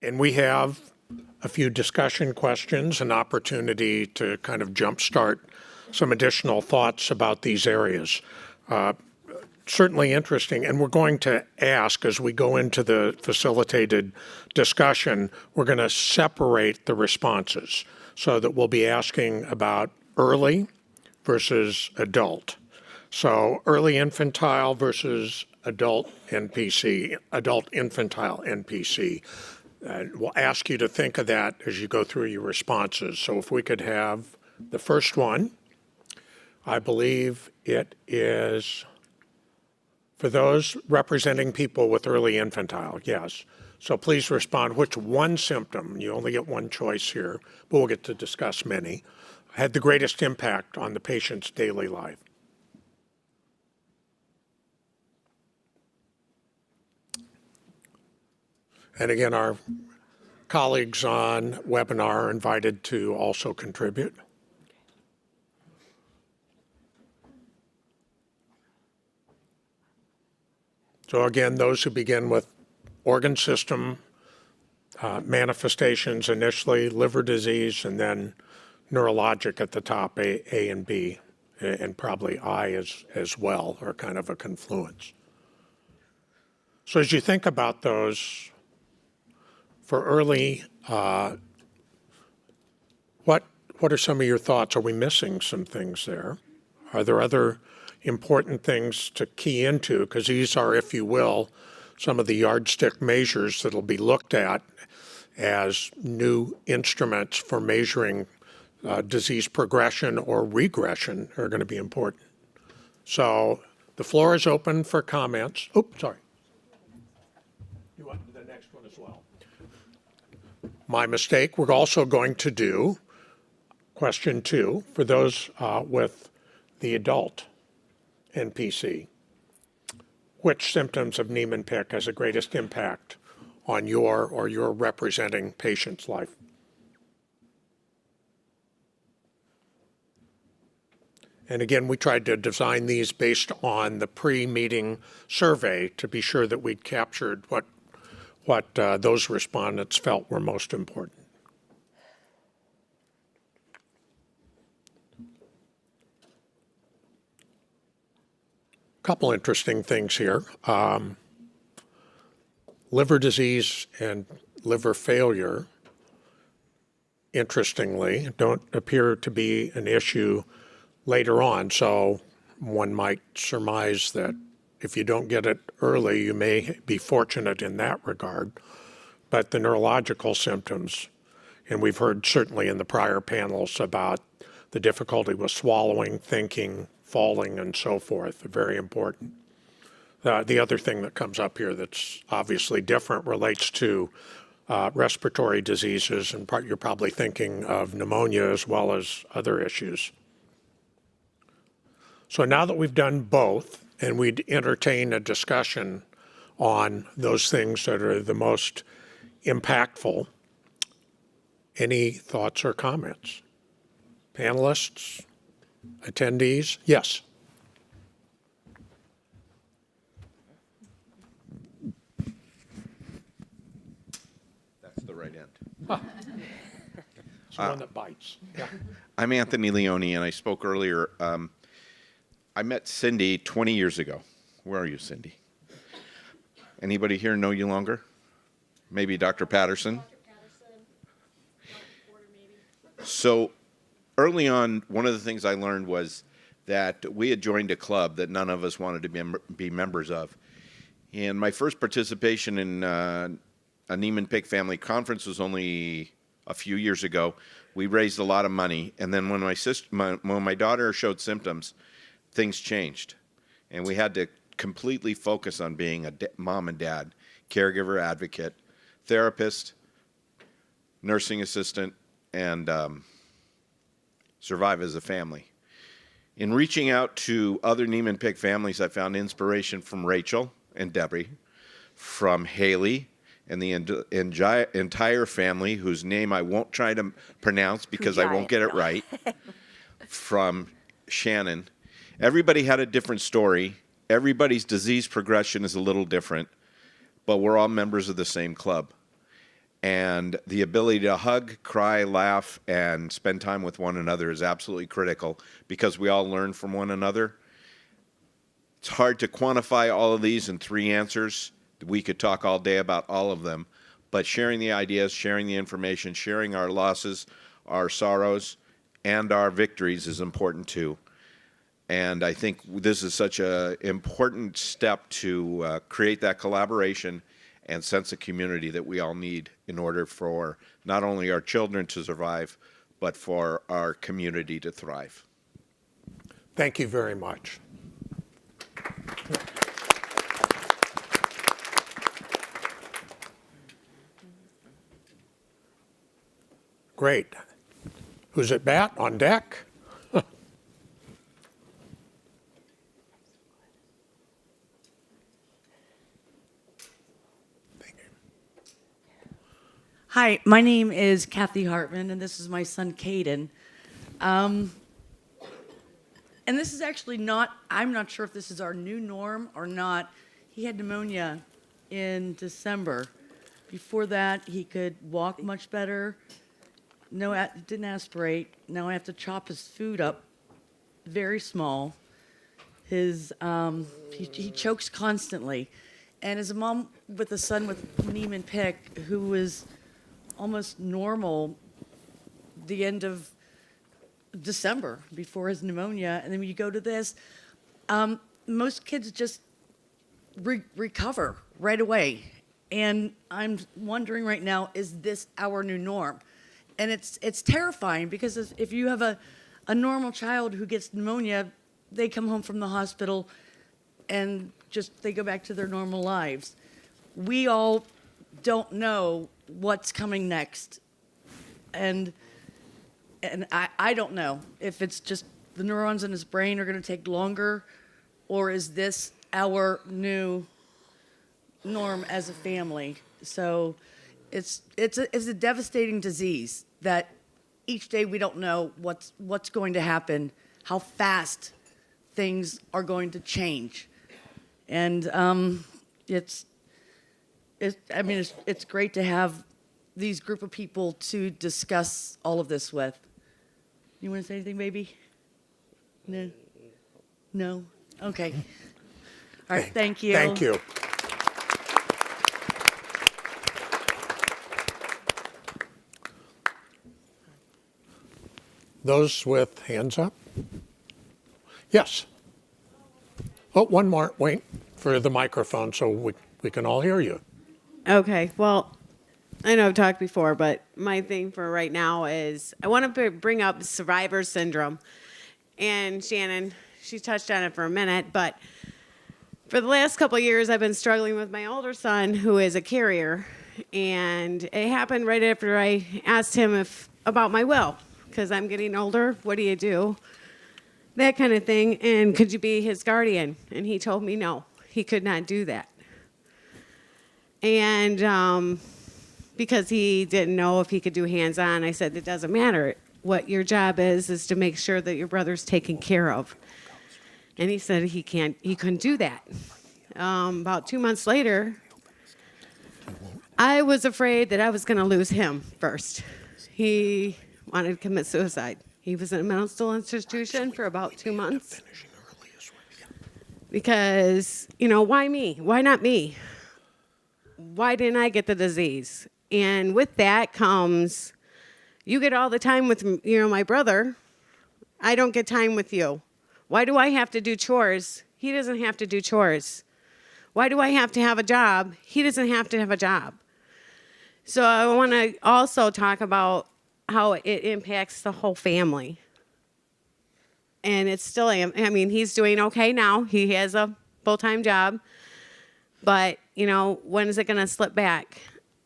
And we have a few discussion questions, an opportunity to kind of jumpstart some additional thoughts about these areas. Certainly interesting, and we're going to ask as we go into the facilitated discussion, we're going to separate the responses so that we'll be asking about early versus adult. So early infantile versus adult NPC, adult infantile NPC. We'll ask you to think of that as you go through your responses. So if we could have the first one, I believe it is for those representing people with early infantile, yes. So please respond which one symptom, you only get one choice here, but we'll get to discuss many, had the greatest impact on the patient's daily life. And again, our colleagues on webinar are invited to also contribute. So again, those who begin with organ system manifestations initially, liver disease, and then neurologic at the top, A and B, and probably I as well, are kind of a confluence. So as you think about those, for early, what are some of your thoughts? Are we missing some things there? Are there other important things to key into? Because these are, if you will, some of the yardstick measures that'll be looked at as new instruments for measuring disease progression or regression are going to be important. So the floor is open for comments. Oh, sorry. You want the next one as well? My mistake. We're also going to do question 2 for those with the adult NPC. Which symptoms of Niemann-Pick has the greatest impact on your or your representing patient's life? And again, we tried to design these based on the pre-meeting survey to be sure that we'd captured what those respondents felt were most important. Couple interesting things here. Liver disease and liver failure, interestingly, don't appear to be an issue later on. So one might surmise that if you don't get it early, you may be fortunate in that regard. But the neurological symptoms, and we've heard certainly in the prior panels about the difficulty with swallowing, thinking, falling, and so forth, are very important. The other thing that comes up here that's obviously different relates to respiratory diseases, and you're probably thinking of pneumonia as well as other issues. So now that we've done both, and we'd entertain a discussion on those things that are the most impactful, any thoughts or comments? Panelists? Attendees? Yes. That's the right end. It's the one that bites. Yeah. I'm Anthony Leone, and I spoke earlier. I met Cindy 20 years ago. Where are you, Cindy? Anybody here know you longer? Maybe Dr. Patterson? Dr. Patterson. Dr. Porter, maybe. So early on, one of the things I learned was that we had joined a club that none of us wanted to be members of. And my first participation in a Niemann-Pick family conference was only a few years ago. We raised a lot of money, and then when my daughter showed symptoms, things changed. And we had to completely focus on being a mom and dad, caregiver, advocate, therapist, nursing assistant, and survive as a family. In reaching out to other Niemann-Pick families, I found inspiration from Rachel and Debbie, from Haley and the entire family, whose name I won't try to pronounce because I won't get it right, from Shannon. Everybody had a different story. Everybody's disease progression is a little different, but we're all members of the same club. And the ability to hug, cry, laugh, and spend time with one another is absolutely critical because we all learn from one another. It's hard to quantify all of these in 3 answers. We could talk all day about all of them, but sharing the ideas, sharing the information, sharing our losses, our sorrows, and our victories is important too. And I think this is such an important step to create that collaboration and sense of community that we all need in order for not only our children to survive, but for our community to thrive. Thank you very much. Great. Who's at bat? On deck? Hi, my name is Kathy Hartman, and this is my son, Caden. And this is actually not, I'm not sure if this is our new norm or not. He had pneumonia in December. Before that, he could walk much better. No, didn't aspirate. Now I have to chop his food up very small. His, he chokes constantly. And as a mom with a son with Niemann-Pick, who was almost normal the end of December before his pneumonia, and then when you go to this, most kids just recover right away. And I'm wondering right now, is this our new norm? And it's terrifying because if you have a normal child who gets pneumonia, they come home from the hospital and just they go back to their normal lives. We all don't know what's coming next. And I don't know if it's just the neurons in his brain are going to take longer, or is this our new norm as a family? So it's a devastating disease that each day we don't know what's going to happen, how fast things are going to change. And it's great to have these group of people to discuss all of this with. You want to say anything, baby? No? No? Okay. All right, thank you. Thank you. Those with hands up? Yes. Oh, one more. Wait for the microphone so we can all hear you. Okay, well, I know I've talked before, but my thing for right now is I want to bring up survivor syndrome. And Shannon, she touched on it for a minute, but for the last couple of years, I've been struggling with my older son, who is a carrier. And it happened right after I asked him about my will, because I'm getting older. What do you do? That kind of thing. And could you be his guardian? And he told me no, he could not do that. And because he didn't know if he could do hands-on, I said, it doesn't matter. What your job is to make sure that your brother's taken care of. And he said he couldn't do that. About 2 months later, I was afraid that I was going to lose him first. He wanted to commit suicide. He was in a mental institution for about 2 months. Because, why me? Why not me? Why didn't I get the disease? And with that comes, you get all the time with, my brother. I don't get time with you. Why do I have to do chores? He doesn't have to do chores. Why do I have to have a job? He doesn't have to have a job. So I want to also talk about how it impacts the whole family. And it's still, he's doing okay now. He has a full-time job. But, when is it going to slip back?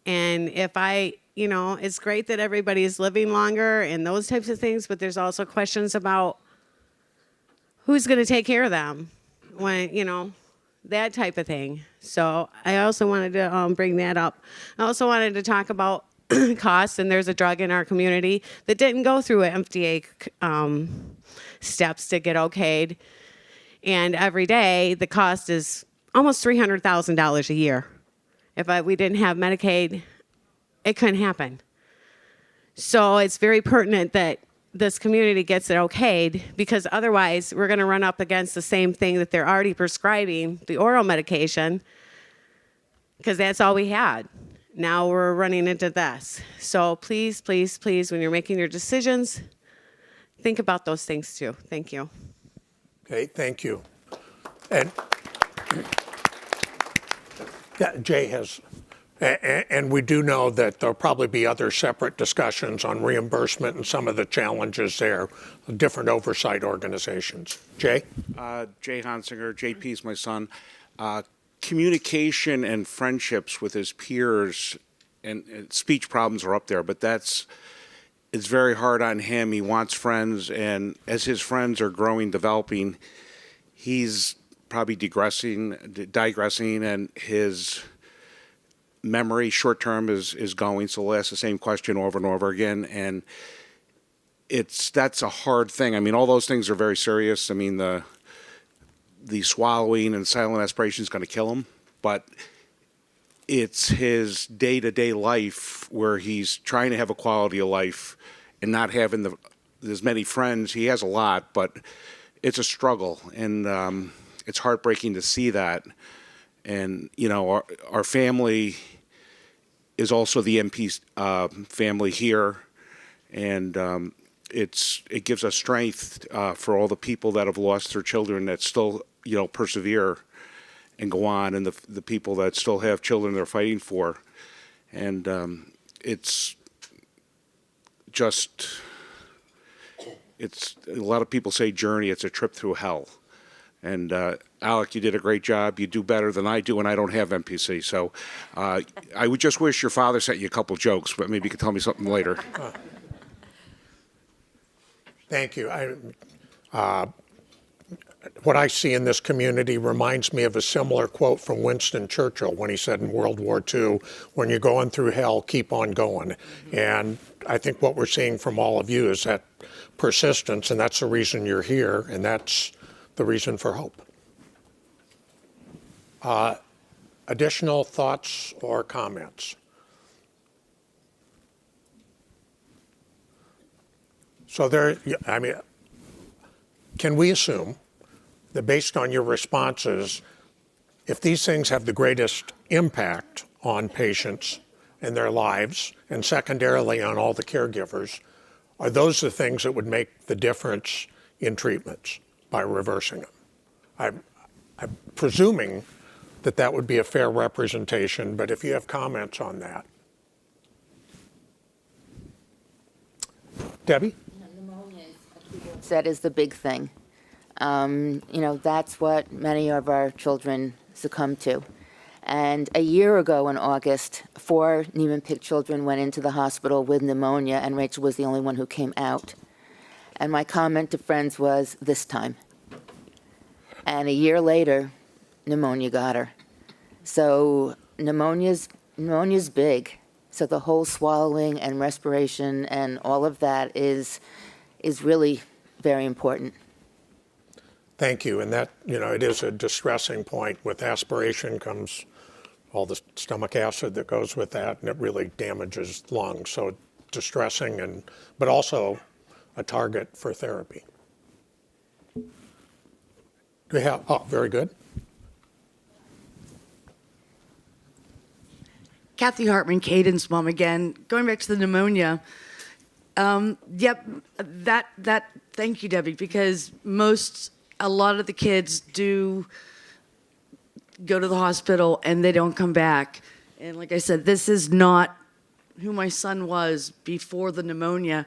And if it's great that everybody is living longer and those types of things, but there's also questions about who's going to take care of them when, that type of thing. So I also wanted to bring that up. I also wanted to talk about costs, and there's a drug in our community that didn't go through an FDA steps to get okayed. And every day, the cost is almost $300,000 a year. If we didn't have Medicaid it couldn't happen. So it's very pertinent that this community gets it okayed, because otherwise we're going to run up against the same thing that they're already prescribing, the oral medication, because that's all we had. Now we're running into this. So please, please, please, when you're making your decisions, think about those things too. Thank you. Okay, thank you. And yeah, Jay has, and we do know that there'll probably be other separate discussions on reimbursement and some of the challenges there, different oversight organizations. Jay? Jay Hansinger, JP is my son. Communication and friendships with his peers and speech problems are up there, but it's very hard on him. He wants friends, and as his friends are growing, developing, he's probably digressing, and his memory short term is going, so we'll ask the same question over and over again, and that's a hard thing. I mean, all those things are very serious. I mean, the swallowing and silent aspiration is going to kill him, but it's his day-to-day life where he's trying to have a quality of life and not having as many friends. He has a lot, but it's a struggle, and it's heartbreaking to see that. And, you know, our family is also the MP family here, and it gives us strength for all the people that have lost their children that still, you know, persevere and go on, and the people that still have children they're fighting for. And it's a lot of people say journey, it's a trip through hell. And Alec, you did a great job. You do better than I do, and I don't have MPC. So I would just wish your father sent you a couple jokes, but maybe you could tell me something later. Thank you. What I see in this community reminds me of a similar quote from Winston Churchill when he said in World War II, when you're going through hell, keep on going. And I think what we're seeing from all of you is that persistence, and that's the reason you're here, and that's the reason for hope. Additional thoughts or comments? So can we assume that based on your responses, if these things have the greatest impact on patients and their lives, and secondarily on all the caregivers, are those the things that would make the difference in treatments by reversing them? I'm presuming that would be a fair representation, but if you have comments on that. Debbie? That is the big thing. That's what many of our children succumb to. And a year ago in August, 4 Niemann-Pick children went into the hospital with pneumonia, and Rachel was the only one who came out. And my comment to friends was, this time. And a year later, pneumonia got her. So pneumonia's big. So the whole swallowing and respiration and all of that is really very important. Thank you. And that, it is a distressing point. With aspiration comes all the stomach acid that goes with that, and it really damages lungs. So distressing, but also a target for therapy. Do we have, very good. Kathy Hartman, Caden's mom again. Going back to the pneumonia. Yep, thank you, Debbie, because a lot of the kids do go to the hospital and they don't come back. And like I said, this is not who my son was before the pneumonia.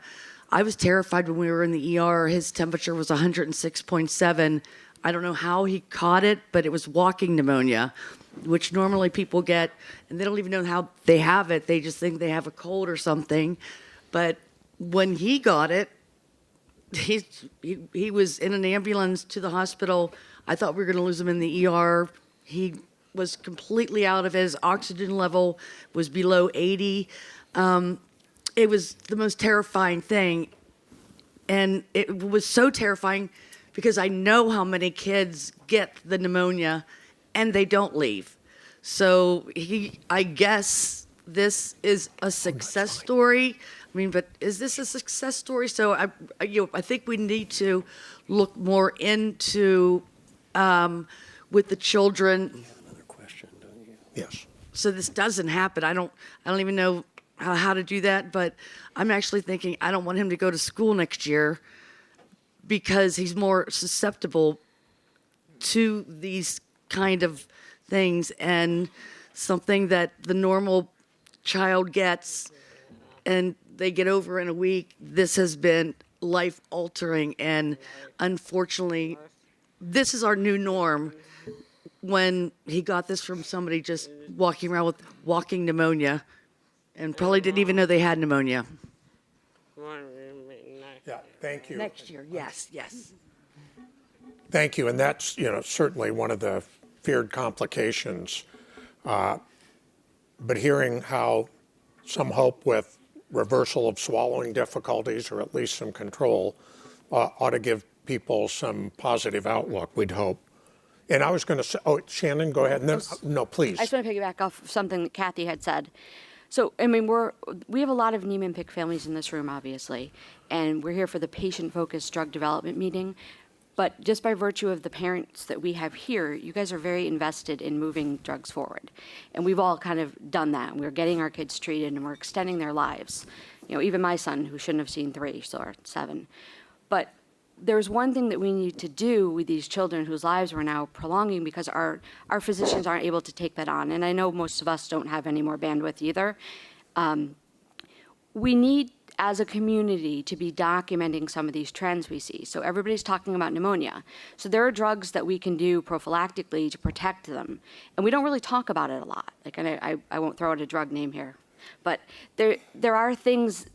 I was terrified when we were in the ER. His temperature was 106.7. I don't know how he caught it, but it was walking pneumonia, which normally people get, and they don't even know how they have it. They just think they have a cold or something. But when he got it, he was in an ambulance to the hospital. I thought we were going to lose him in the ER. He was completely out of his oxygen level, was below 80. It was the most terrifying thing. And it was so terrifying because I know how many kids get the pneumonia and they don't leave. So I guess this is a success story. I mean, but is this a success story? So I think we need to look more into with the children. Yes. So this doesn't happen. I don't even know how to do that, but I'm actually thinking I don't want him to go to school next year because he's more susceptible to these kind of things, and something that the normal child gets and they get over in a week. This has been life altering, and unfortunately, this is our new norm. When he got this from somebody just walking around with walking pneumonia and probably didn't even know they had pneumonia. Yeah, thank you. Next year, yes. Thank you, and that's, certainly one of the feared complications. But hearing how some hope with reversal of swallowing difficulties, or at least some control, ought to give people some positive outlook, we'd hope. And I was going to say, Shannon, go ahead. And then, no, please. I just want to piggyback off of something that Kathy had said. So, I mean, we have a lot of Niemann-Pick families in this room, obviously, and we're here for the patient-focused drug development meeting. But just by virtue of the parents that we have here, you guys are very invested in moving drugs forward. And we've all kind of done that. We're getting our kids treated, and we're extending their lives. Even my son, who shouldn't have seen 3, so 7. But there's one thing that we need to do with these children whose lives we're now prolonging, because our physicians aren't able to take that on. And I know most of us don't have any more bandwidth either. We need, as a community, to be documenting some of these trends we see. So everybody's talking about pneumonia. So there are drugs that we can do prophylactically to protect them. And we don't really talk about it a lot. Like, I won't throw out a drug name here. But there are trends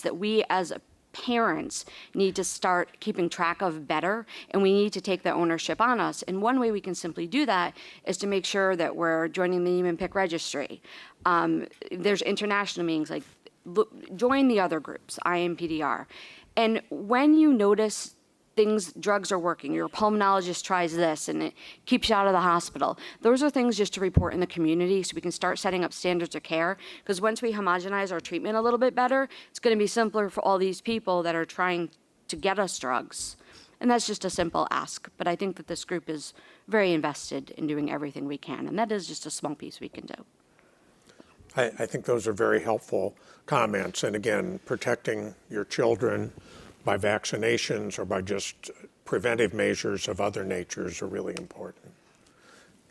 that we as parents need to start keeping track of better, and we need to take the ownership on us. And one way we can simply do that is to make sure that we're joining the Niemann-Pick registry. There's international meetings, like join the other groups, IMPDR. And when you notice drugs are working, your pulmonologist tries this and it keeps you out of the hospital, those are things just to report in the community so we can start setting up standards of care. Because once we homogenize our treatment a little bit better, it's going to be simpler for all these people that are trying to get us drugs. And that's just a simple ask. But I think that this group is very invested in doing everything we can, and that is just a small piece we can do. I think those are very helpful comments. And again, protecting your children by vaccinations or by just preventive measures of other natures are really important.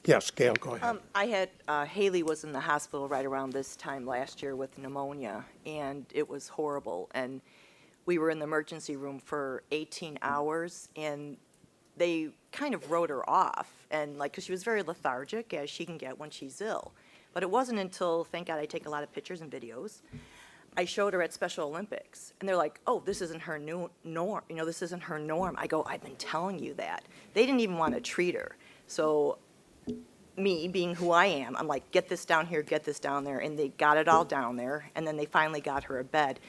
Yes, Gail, go ahead. Haley was in the hospital right around this time last year with pneumonia, and it was horrible. And we were in the emergency room for 18 hours, and they kind of wrote her off, and because she was very lethargic, as she can get when she's ill. But it wasn't until, thank God I take a lot of pictures and videos, I showed her at Special Olympics, and they're like, oh, this isn't her new norm. This isn't her norm. I go, I've been telling you that. They didn't even want to treat her. So me, being who I am, I'm like, get this down here, get this down there. And they got it all down there, and then they finally got her a bed.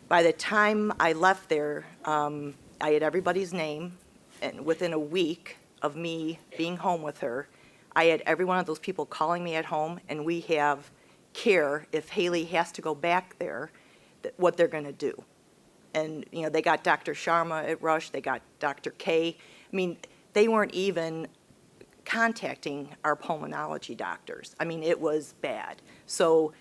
By the time I left there, I had everybody's name, and within a week of me being home with her, I had every one of those people calling me at home, and we have care if Haley has to go back there, what they're going to do. And, they got Dr. Sharma at Rush, they got Dr. K. I mean, they weren't even contacting our pulmonology doctors. I mean, it was bad. So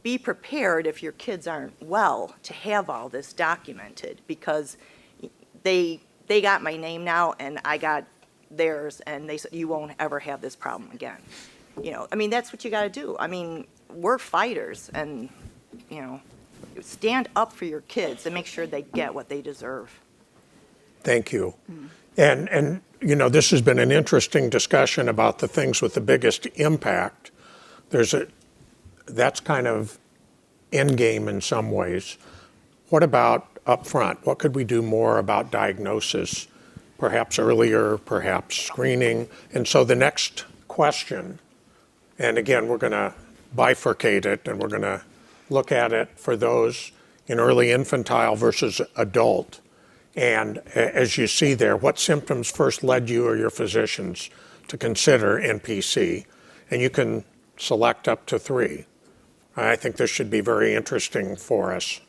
be prepared if your kids aren't well to have all this documented, because they got my name now and I got theirs, and they said, you won't ever have this problem again. I mean, that's what you got to do. I mean, we're fighters, and, stand up for your kids and make sure they get what they deserve. Thank you. And this has been an interesting discussion about the things with the biggest impact. That's kind of end game in some ways. What about up front? What could we do more about diagnosis, perhaps earlier, perhaps screening? And so the next question, and again, we're going to bifurcate it, and we're going to look at it for those in early infantile versus adult. And as you see there, what symptoms first led you or your physicians to consider NPC? And you can select up to 3. I think this should be very interesting for us.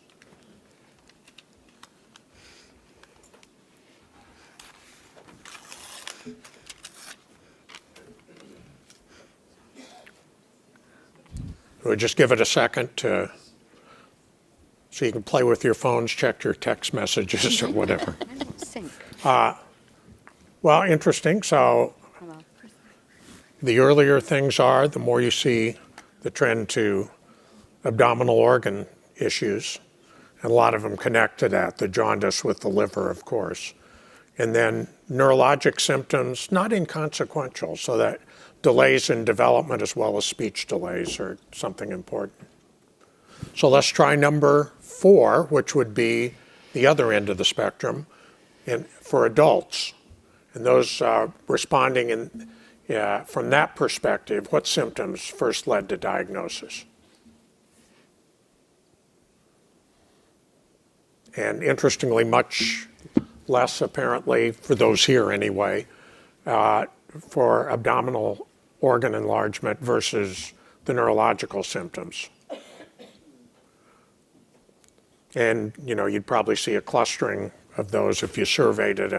We'll just give it a second so you can play with your phones, check your text messages or whatever. Sync. Well, interesting. So the earlier things are, the more you see the trend to abdominal organ issues. And a lot of them connect to that, the jaundice with the liver, of course. And then neurologic symptoms, not inconsequential, so that delays in development as well as speech delays are something important. So let's try number 4, which would be the other end of the spectrum for adults. And those responding from that perspective, what symptoms first led to diagnosis? And interestingly, much less apparently, for those here anyway, for abdominal organ enlargement versus the neurological symptoms. And, you'd probably see a clustering of those if you surveyed it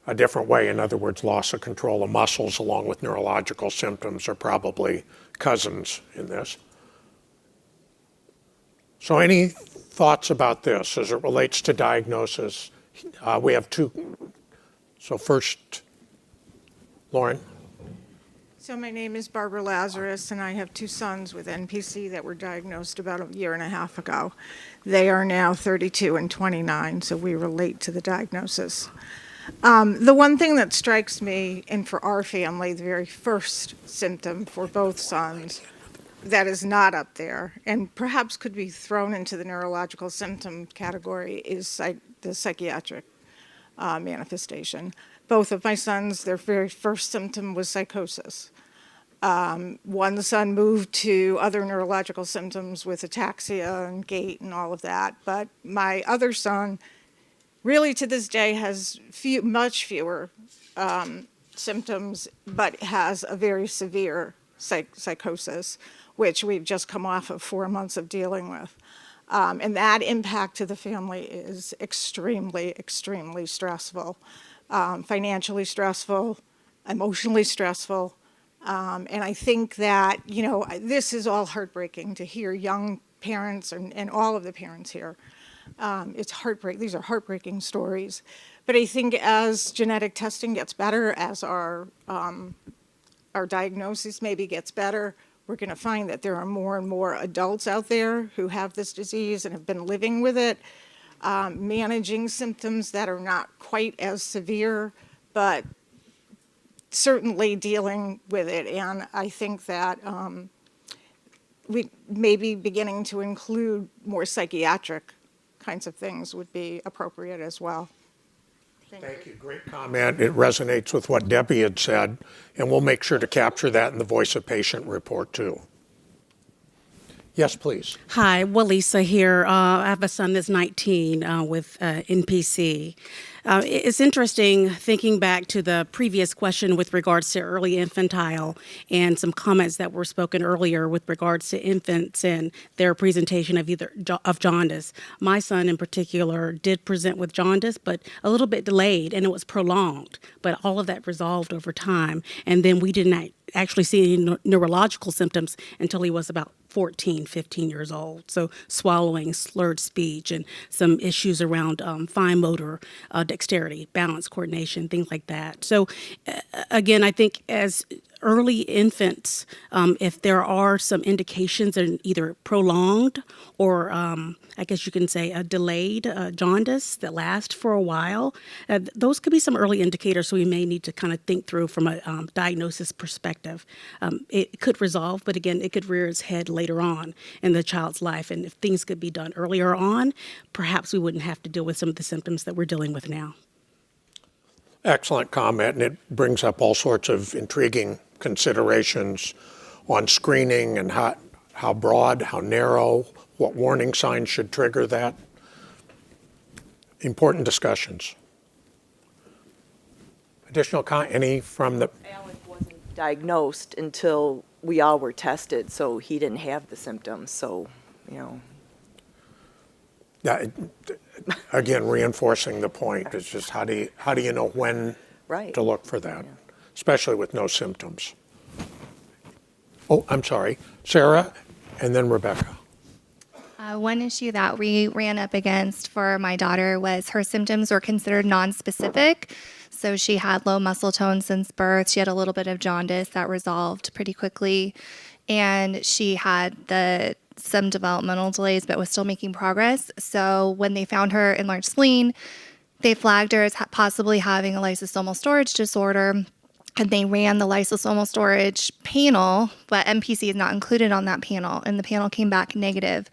a different way. In other words, loss of control of muscles along with neurological symptoms are probably cousins in this. So any thoughts about this as it relates to diagnosis? We have 2. So first, Lauren. So my name is Barbara Lazarus, and I have 2 sons with NPC that were diagnosed about a year and a half ago. They are now 32 and 29, so we relate to the diagnosis. The one thing that strikes me, and for our family, the very first symptom for both sons that is not up there, and perhaps could be thrown into the neurological symptom category, is the psychiatric manifestation. Both of my sons, their very first symptom was psychosis. One son moved to other neurological symptoms with ataxia and gait and all of that. But my other son, really to this day, has much fewer symptoms, but has a very severe psychosis, which we've just come off of 4 months of dealing with. And that impact to the family is extremely, extremely stressful. Financially stressful, emotionally stressful. And I think that, this is all heartbreaking to hear young parents and all of the parents here. It's heartbreaking. These are heartbreaking stories. But I think as genetic testing gets better, as our diagnosis maybe gets better, we're going to find that there are more and more adults out there who have this disease and have been living with it. Managing symptoms that are not quite as severe, but certainly dealing with it. And I think that we may be beginning to include more psychiatric kinds of things would be appropriate as well. Thank you. Great comment. It resonates with what Debbie had said, and we'll make sure to capture that in the Voice of Patient report too. Yes, please. Hi, Walisa here. I have a son that's 19 with NPC. It's interesting thinking back to the previous question with regards to early infantile and some comments that were spoken earlier with regards to infants and their presentation of jaundice. My son in particular did present with jaundice, but a little bit delayed, and it was prolonged. But all of that resolved over time, and then we didn't actually see any neurological symptoms until he was about 14, 15 years old. So swallowing, slurred speech, and some issues around fine motor dexterity, balance, coordination, things like that. So again, I think as early infants, if there are some indications in either prolonged or I guess you can say a delayed jaundice that lasts for a while, those could be some early indicators. So we may need to kind of think through from a diagnosis perspective. It could resolve, but again, it could rear its head later on in the child's life. And if things could be done earlier on, perhaps we wouldn't have to deal with some of the symptoms that we're dealing with now. Excellent comment, and it brings up all sorts of intriguing considerations on screening and how broad, how narrow, what warning signs should trigger that. Important discussions. Additional any from the... Alec wasn't diagnosed until we all were tested, so he didn't have the symptoms, so, you know. Yeah, again, reinforcing the point, it's just how do you know when Right. to look for that, especially with no symptoms. Oh, I'm sorry, Sarah, and then Rebecca. One issue that we ran up against for my daughter was her symptoms were considered nonspecific. So she had low muscle tone since birth. She had a little bit of jaundice that resolved pretty quickly. And she had some developmental delays, but was still making progress. So when they found her enlarged spleen, they flagged her as possibly having a lysosomal storage disorder. And they ran the lysosomal storage panel, but NPC is not included on that panel, and the panel came back negative.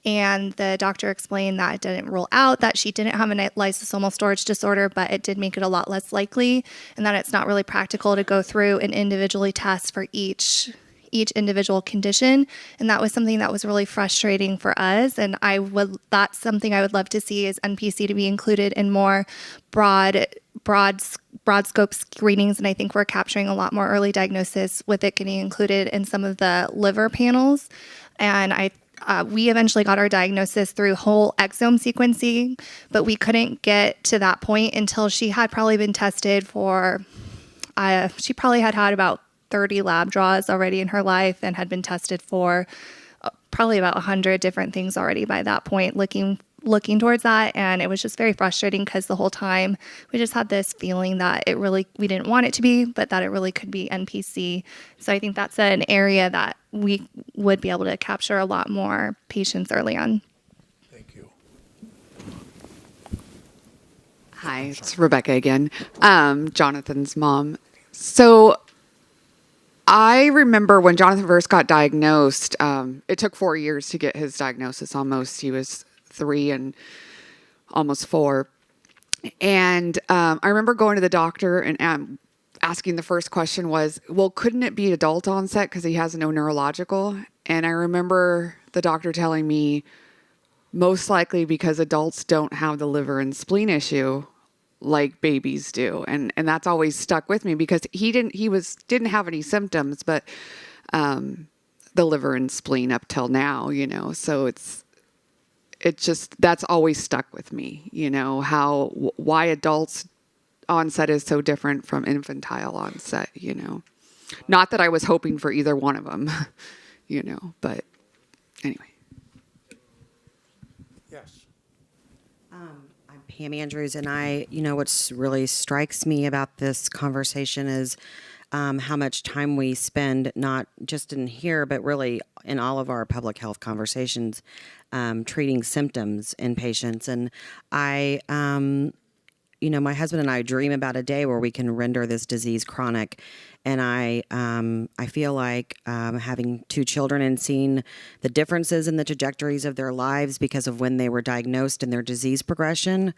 And the doctor explained that it didn't rule out that she didn't have a lysosomal storage disorder, but it did make it a lot less likely, and that it's not really practical to go through and individually test for each individual condition. And that was something that was really frustrating for us. And that's something I would love to see is NPC to be included in more broad scope screenings. And I think we're capturing a lot more early diagnosis with it getting included in some of the liver panels. And we eventually got our diagnosis through whole exome sequencing, but we couldn't get to that point until she had probably been tested for, she probably had about 30 lab draws already in her life and had been tested for probably about 100 different things already by that point, looking towards that. And it was just very frustrating because the whole time we just had this feeling that we didn't want it to be, but that it really could be NPC. So I think that's an area that we would be able to capture a lot more patients early on. Thank you. Hi, it's Rebecca again, Jonathan's mom. So I remember when Jonathan first got diagnosed, it took 4 years to get his diagnosis almost. He was 3 and almost 4. And I remember going to the doctor and asking the first question was, well, couldn't it be adult onset because he has no neurological? And I remember the doctor telling me, most likely because adults don't have the liver and spleen issue like babies do. And that's always stuck with me because he didn't have any symptoms, but the liver and spleen up till now, so it's just, that's always stuck with me, why adults onset is so different from infantile onset, not that I was hoping for either one of them, but anyway. Yes. I'm Pam Andrews, and what really strikes me about this conversation is how much time we spend, not just in here, but really in all of our public health conversations, treating symptoms in patients. And my husband and I dream about a day where we can render this disease chronic. And I feel like having 2 children and seeing the differences in the trajectories of their lives because of when they were diagnosed and their disease progression,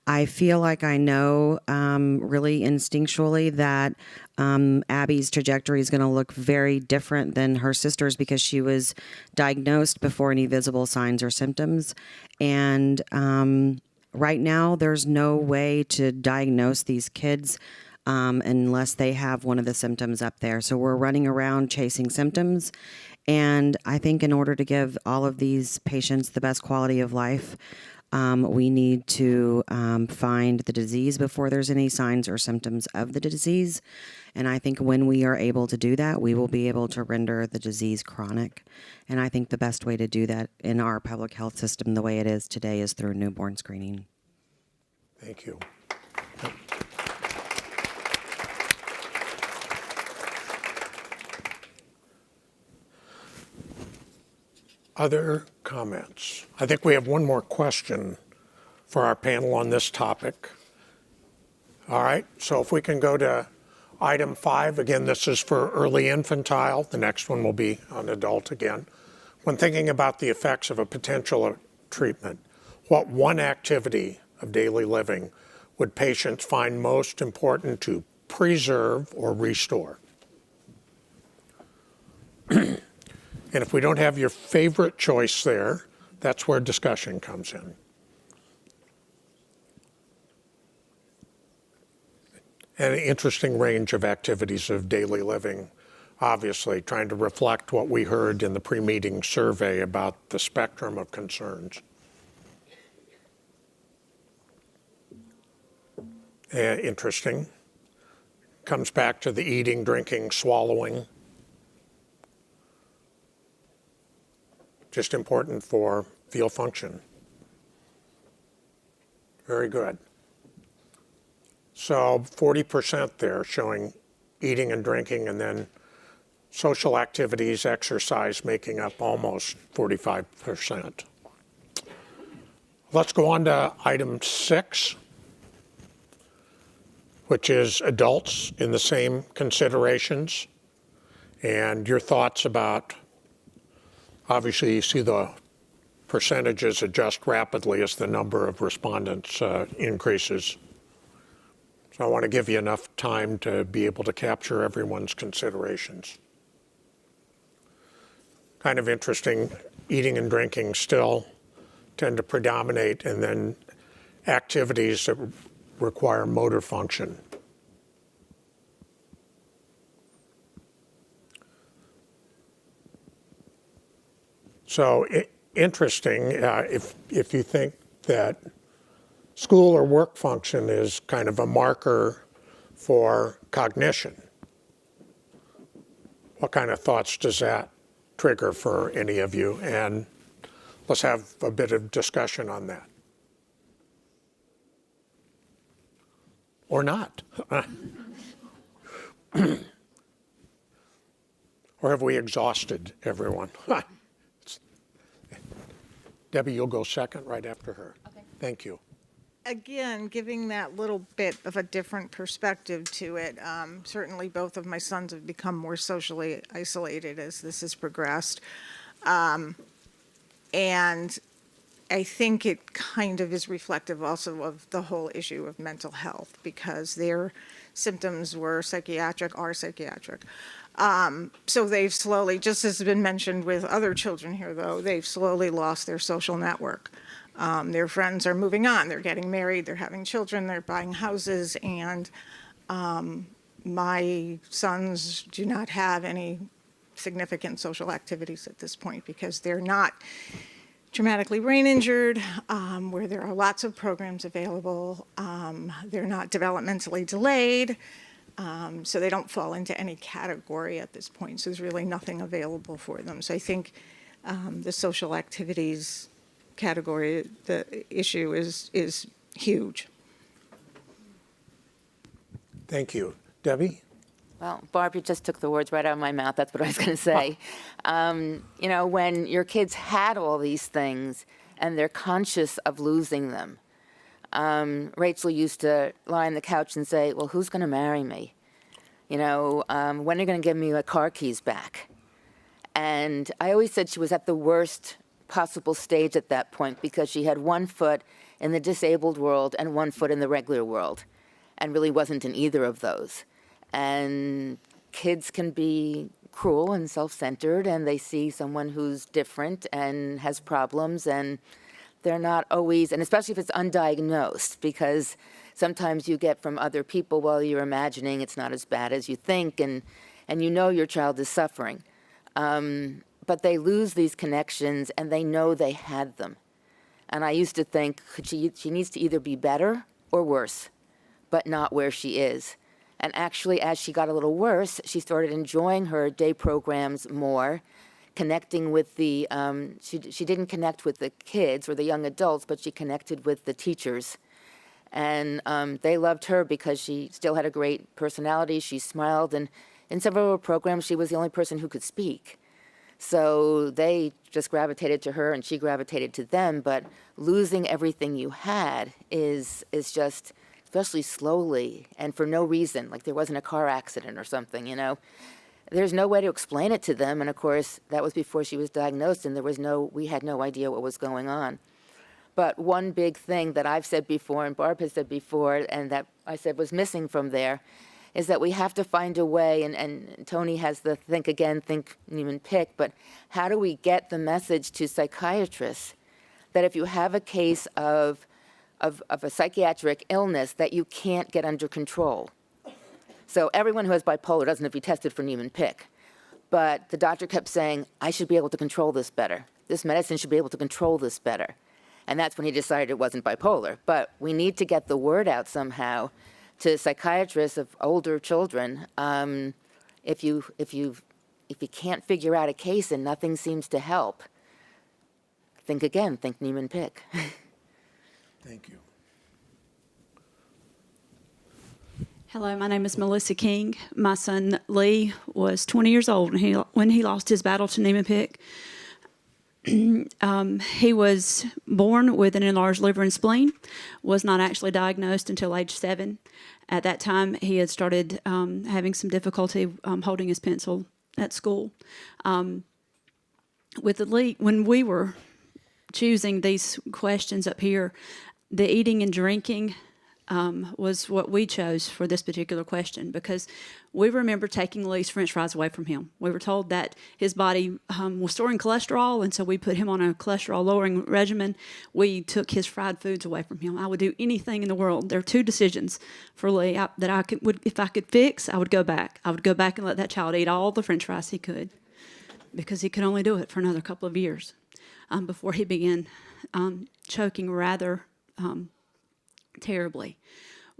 I feel like I know really instinctually that Abby's trajectory is going to look very different than her sister's because she was diagnosed before any visible signs or symptoms. And right now, there's no way to diagnose these kids unless they have one of the symptoms up there. So we're running around chasing symptoms. And I think in order to give all of these patients the best quality of life, we need to find the disease before there's any signs or symptoms of the disease. And I think when we are able to do that, we will be able to render the disease chronic. And I think the best way to do that in our public health system the way it is today is through newborn screening. Thank you. Other comments? I think we have one more question for our panel on this topic. All right, so if we can go to item 5. Again, this is for early infantile. The next one will be on adult again. When thinking about the effects of a potential treatment, what one activity of daily living would patients find most important to preserve or restore? And if we don't have your favorite choice there, that's where discussion comes in. an interesting range of activities of daily living, obviously, trying to reflect what we heard in the pre-meeting survey about the spectrum of concerns. Interesting. Comes back to the eating, drinking, swallowing. Just important for fetal function. Very good. So 40% there showing eating and drinking, and then social activities, exercise making up almost 45%. Let's go on to item 6, which is adults in the same considerations. And your thoughts about, obviously you see the percentages adjust rapidly as the number of respondents increases. So I want to give you enough time to be able to capture everyone's considerations. Kind of interesting, eating and drinking still tend to predominate, and then activities that require motor function. So interesting, if you think that school or work function is kind of a marker for cognition, what kind of thoughts does that trigger for any of you? And let's have a bit of discussion on that. Or not. Or have we exhausted everyone? Debbie, you'll go second right after her. Okay. Thank you. Again, giving that little bit of a different perspective to it, certainly both of my sons have become more socially isolated as this has progressed. And I think it kind of is reflective also of the whole issue of mental health, because their symptoms are psychiatric. So they've slowly, just as has been mentioned with other children here though, they've slowly lost their social network. Their friends are moving on, they're getting married, they're having children, they're buying houses, and my sons do not have any significant social activities at this point because they're not traumatically brain injured, where there are lots of programs available. They're not developmentally delayed, so they don't fall into any category at this point. So there's really nothing available for them. So I think the social activities category, the issue is huge. Thank you. Debbie? Well, Barb, you just took the words right out of my mouth. That's what I was going to say. You know, when your kids had all these things and they're conscious of losing them, Rachel used to lie on the couch and say, well, who's going to marry me? You know, when are you going to give me my car keys back? And I always said she was at the worst possible stage at that point because she had one foot in the disabled world and one foot in the regular world, and really wasn't in either of those. And kids can be cruel and self-centered, and they see someone who's different and has problems, and they're not always, and especially if it's undiagnosed, because sometimes you get from other people, well, you're imagining it's not as bad as you think, and you know your child is suffering. But they lose these connections, and they know they had them. And I used to think she needs to either be better or worse, but not where she is. And actually, as she got a little worse, she started enjoying her day programs more, connecting with the, she didn't connect with the kids or the young adults, but she connected with the teachers. And they loved her because she still had a great personality. She smiled, and in several of her programs, she was the only person who could speak. So they just gravitated to her, and she gravitated to them. But losing everything you had is just, especially slowly and for no reason, like there wasn't a car accident or something, you know. There's no way to explain it to them, and of course, that was before she was diagnosed, and we had no idea what was going on. But one big thing that I've said before, and Barb has said before, and that I said was missing from there, is that we have to find a way, and Tony has the think Niemann-Pick, but how do we get the message to psychiatrists that if you have a case of a psychiatric illness that you can't get under control, So everyone who has bipolar doesn't have to be tested for Niemann-Pick. But the doctor kept saying, I should be able to control this better. This medicine should be able to control this better. And that's when he decided it wasn't bipolar. But we need to get the word out somehow to psychiatrists of older children. If you can't figure out a case and nothing seems to help, think again, think Niemann-Pick. Thank you. Hello, my name is Melissa King. My son Lee was 20 years old when he lost his battle to Niemann-Pick. He was born with an enlarged liver and spleen, was not actually diagnosed until age 7. At that time, he had started having some difficulty holding his pencil at school. With Lee, when we were choosing these questions up here, the eating and drinking was what we chose for this particular question, because we remember taking Lee's French fries away from him. We were told that his body was storing cholesterol, and so we put him on a cholesterol-lowering regimen. We took his fried foods away from him. I would do anything in the world. There are 2 decisions for Lee that I could, if I could fix, I would go back. I would go back and let that child eat all the French fries he could, because he could only do it for another couple of years before he began choking rather terribly.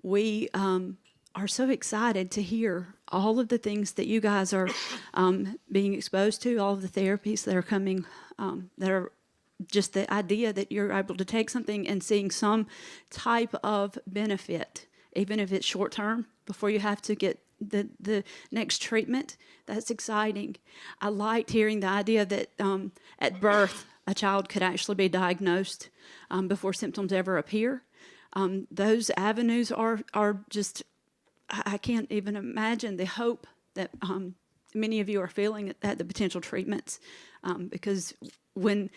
We are so excited to hear all of the things that you guys are being exposed to, all of the therapies that are coming, that are just the idea that you're able to take something and seeing some type of benefit, even if it's short term, before you have to get the next treatment. That's exciting. I liked hearing the idea that at birth a child could actually be diagnosed before symptoms ever appear. Those avenues are just, I can't even imagine the hope that many of you are feeling at the potential treatments, because when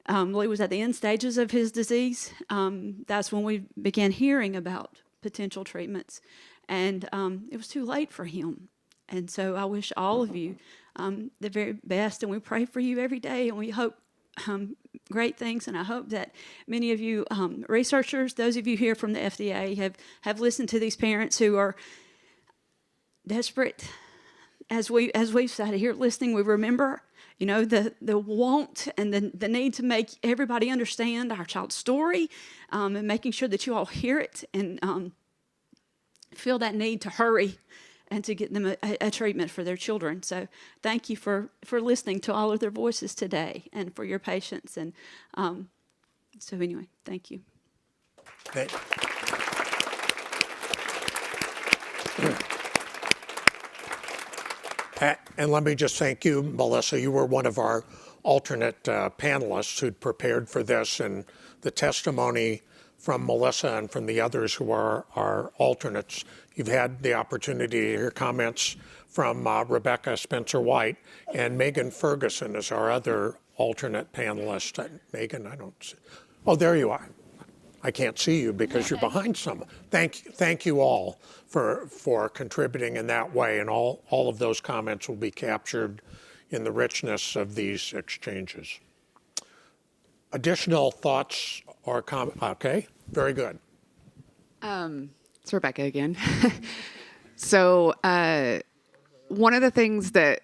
Lee was at the end stages of his disease, that's when we began hearing about potential treatments, and it was too late for him. And so I wish all of you the very best, and we pray for you every day, and we hope great things. And I hope that many of you researchers, those of you here from the FDA, have listened to these parents who are desperate. As we've sat here listening, we remember, you know, the want and the need to make everybody understand our child's story, and making sure that you all hear it and feel that need to hurry and to get them a treatment for their children. So thank you for listening to all of their voices today and for your patience. And so anyway, thank you. And let me just thank you, Melissa. You were one of our alternate panelists who'd prepared for this, and the testimony from Melissa and from the others who are our alternates. You've had the opportunity to hear comments from Rebecca Spencer-White, and Megan Ferguson is our other alternate panelist. Megan, I don't see. Oh, there you are. I can't see you because you're behind someone. Thank you all for contributing in that way, and all of those comments will be captured in the richness of these exchanges. Additional thoughts or comments? Okay, very good. It's Rebecca again. So one of the things that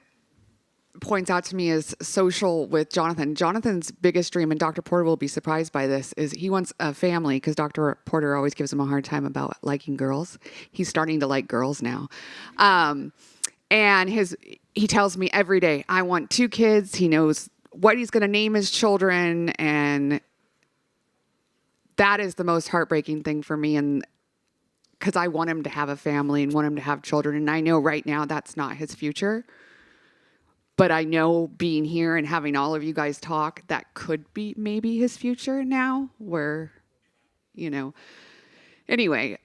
points out to me is social with Jonathan. Jonathan's biggest dream, and Dr. Porter will be surprised by this, is he wants a family, because Dr. Porter always gives him a hard time about liking girls. He's starting to like girls now. And he tells me every day, I want 2 kids. He knows what he's going to name his children, and that is the most heartbreaking thing for me, and because I want him to have a family and want him to have children, and I know right now that's not his future. But I know being here and having all of you guys talk, that could be maybe his future now, where, you know. Anyway,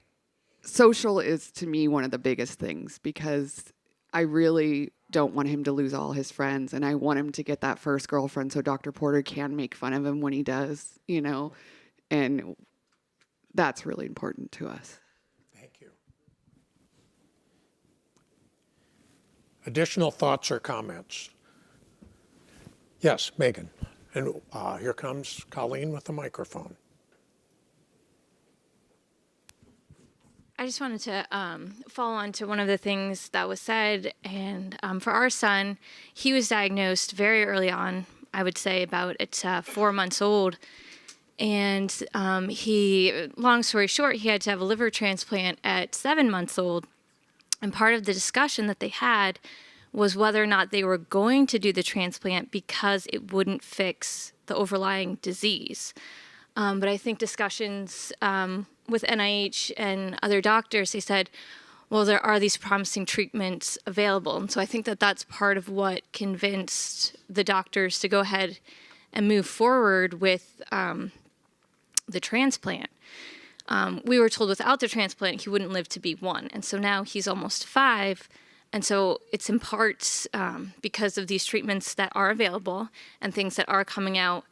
social is to me one of the biggest things, because I really don't want him to lose all his friends, and I want him to get that first girlfriend so Dr. Porter can make fun of him when he does, you know, and that's really important to us. Thank you. Additional thoughts or comments? Yes, Megan. And here comes Colleen with the microphone. I just wanted to follow on to one of the things that was said. And for our son, he was diagnosed very early on, I would say about at 4 months old. And long story short, he had to have a liver transplant at 7 months old. And part of the discussion that they had was whether or not they were going to do the transplant because it wouldn't fix the overlying disease. But I think discussions with NIH and other doctors, they said, well, there are these promising treatments available. And so I think that that's part of what convinced the doctors to go ahead and move forward with the transplant. We were told without the transplant, he wouldn't live to be 1. And so now he's almost 5. And so it's in part because of these treatments that are available and things that are coming out,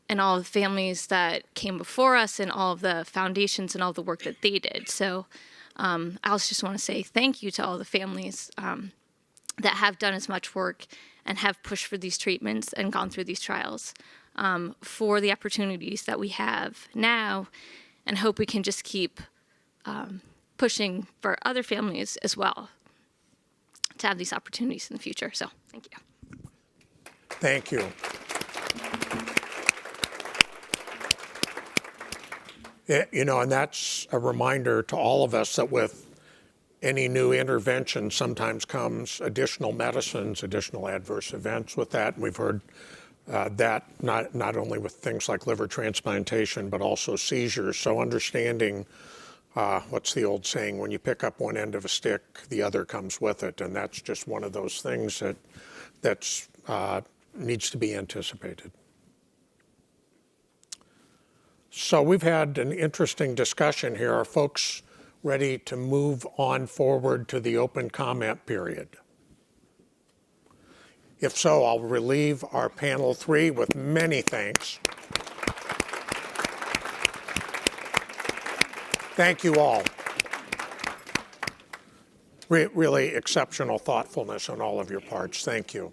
and all the families that came before us and all of the foundations and all the work that they did. So I also just want to say thank you to all the families that have done as much work and have pushed for these treatments and gone through these trials for the opportunities that we have now, and hope we can just keep pushing for other families as well to have these opportunities in the future. So thank you. Thank you. You know, and that's a reminder to all of us that with any new intervention sometimes comes additional medicines, additional adverse events with that. And we've heard that not only with things like liver transplantation, but also seizures. So understanding, what's the old saying, when you pick up one end of a stick, the other comes with it. And that's just one of those things that needs to be anticipated. So we've had an interesting discussion here. Are folks ready to move on forward to the open comment period? If so, I'll relieve our panel 3 with many thanks. Thank you all. Really exceptional thoughtfulness on all of your parts. Thank you.